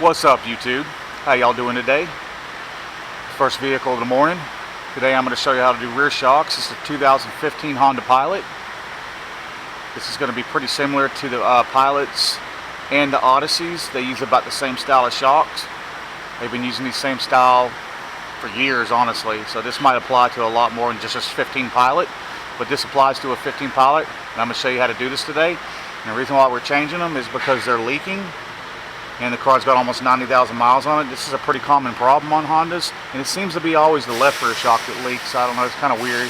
What's up, YouTube? How y'all doing today? First vehicle of the morning. Today I'm going to show you how to do rear shocks. This is a 2015 Honda Pilot. This is going to be pretty similar to the Pilots and the Odysseys. They use about the same style of shocks. They've been using these same style for years, honestly. So this might apply to a lot more than just a 15 Pilot. But this applies to a 15 Pilot. And I'm going to show you how to do this today. And the reason why we're changing them is because they're leaking. And the car's got almost 90,000 miles on it. This is a pretty common problem on Hondas, and it seems to be always the left rear shock that leaks. I don't know, it's kind of weird.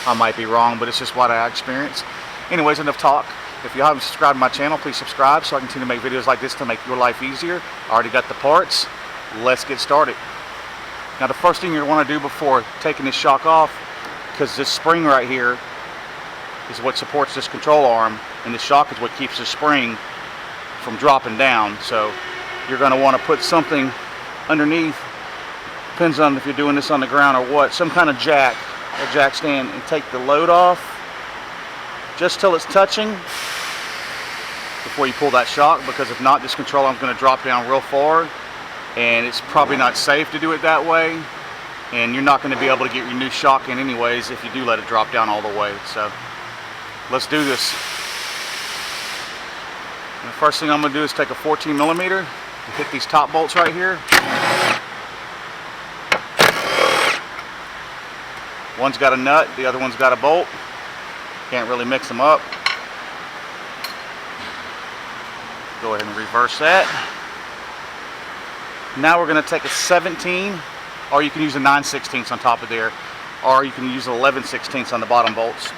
I might be wrong, but it's just what I experience. Anyways, enough talk. If you haven't subscribed to my channel, please subscribe so I continue to make videos like this to make your life easier. I already got the parts. Let's get started. Now, the first thing you want to do before taking this shock off, because this spring right here is what supports this control arm, and the shock is what keeps the spring from dropping down. So you're going to want to put something underneath, depends on if you're doing this on the ground or what, some kind of jack, a jack stand, and take the load off just till it's touching before you pull that shock, because if not, this control arm is going to drop down real far, and it's probably not safe to do it that way, and you're not going to be able to get your new shock in anyways if you do let it drop down all the way. So let's do this. And the first thing I'm going to do is take a 14 millimeter and hit these top bolts right here. One's got a nut, the other one's got a bolt. Can't really mix them up. Go ahead and reverse that. Now we're going to take a 17, or you can use a 9/16 on top of there, or you can use 11/16 on the bottom bolts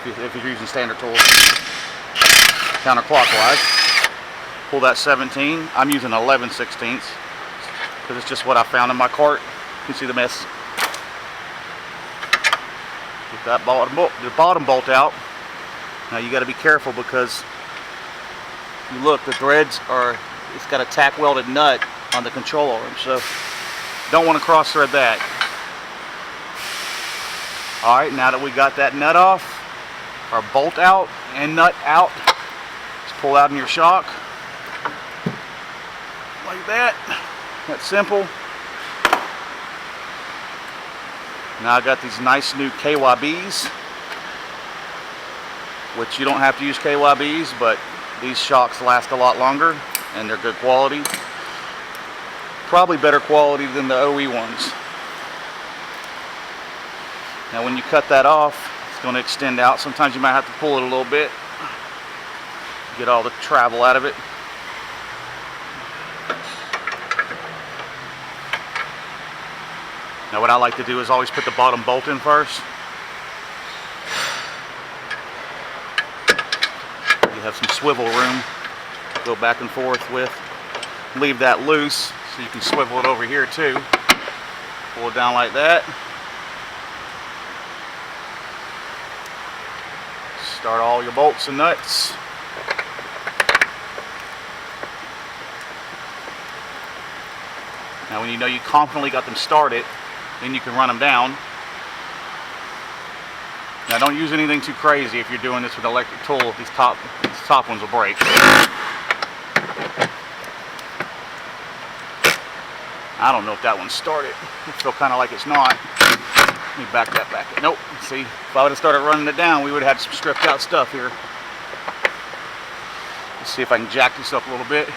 if you're using standard tools. Counterclockwise. Pull that 17. I'm using 11/16 because it's just what I found in my cart. You can see the mess. Get that the bottom bolt out. Now you got to be careful because you look, the threads are, it's got a tack welded nut on the control arm, so don't want to cross thread that. Alright, now that we got that nut off, our bolt out and nut out, pull out in your shock like that. That's simple. Now I got these nice new KYBs, which you don't have to use KYBs, but these shocks last a lot longer and they're good quality. Probably better quality than the OE ones. Now when you cut that off, it's going to extend out. Sometimes you might have to pull it a little bit, get all the travel out of it. Now what I like to do is always put the bottom bolt in first. You have some swivel room to go back and forth with. Leave that loose so you can swivel it over here too. Pull it down like that. Start all your bolts and nuts. Now when you know you confidently got them started, then you can run them down. Now don't use anything too crazy if you're doing this with an electric tool. These top ones will break. I don't know if that one started. I feel kind of like it's not. Let me back that back. Nope. See, if I would have started running it down, we would have had some stripped out stuff here. Let's see if I can jack this up a little bit.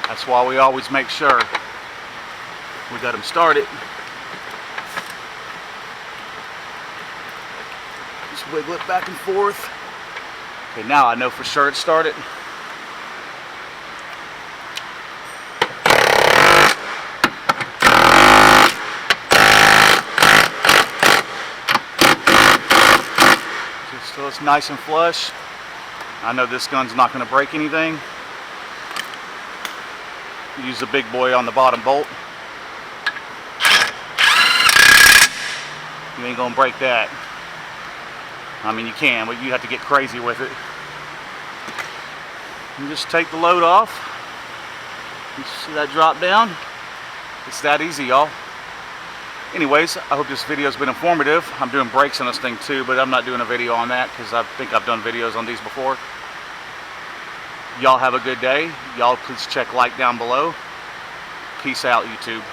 That's why we always make sure we got them started. Just wiggle it back and forth. Okay, now I know for sure it started. Just so it's nice and flush. I know this gun's not going to break anything. Use the big boy on the bottom bolt. You ain't gonna break that. I mean, you can, but you have to get crazy with it. And just take the load off. You see that drop down? It's that easy, y'all. Anyways, I hope this video has been informative. I'm doing brakes on this thing too, but I'm not doing a video on that because I think I've done videos on these before. Y'all have a good day. Y'all please check like down below. Peace out, YouTube.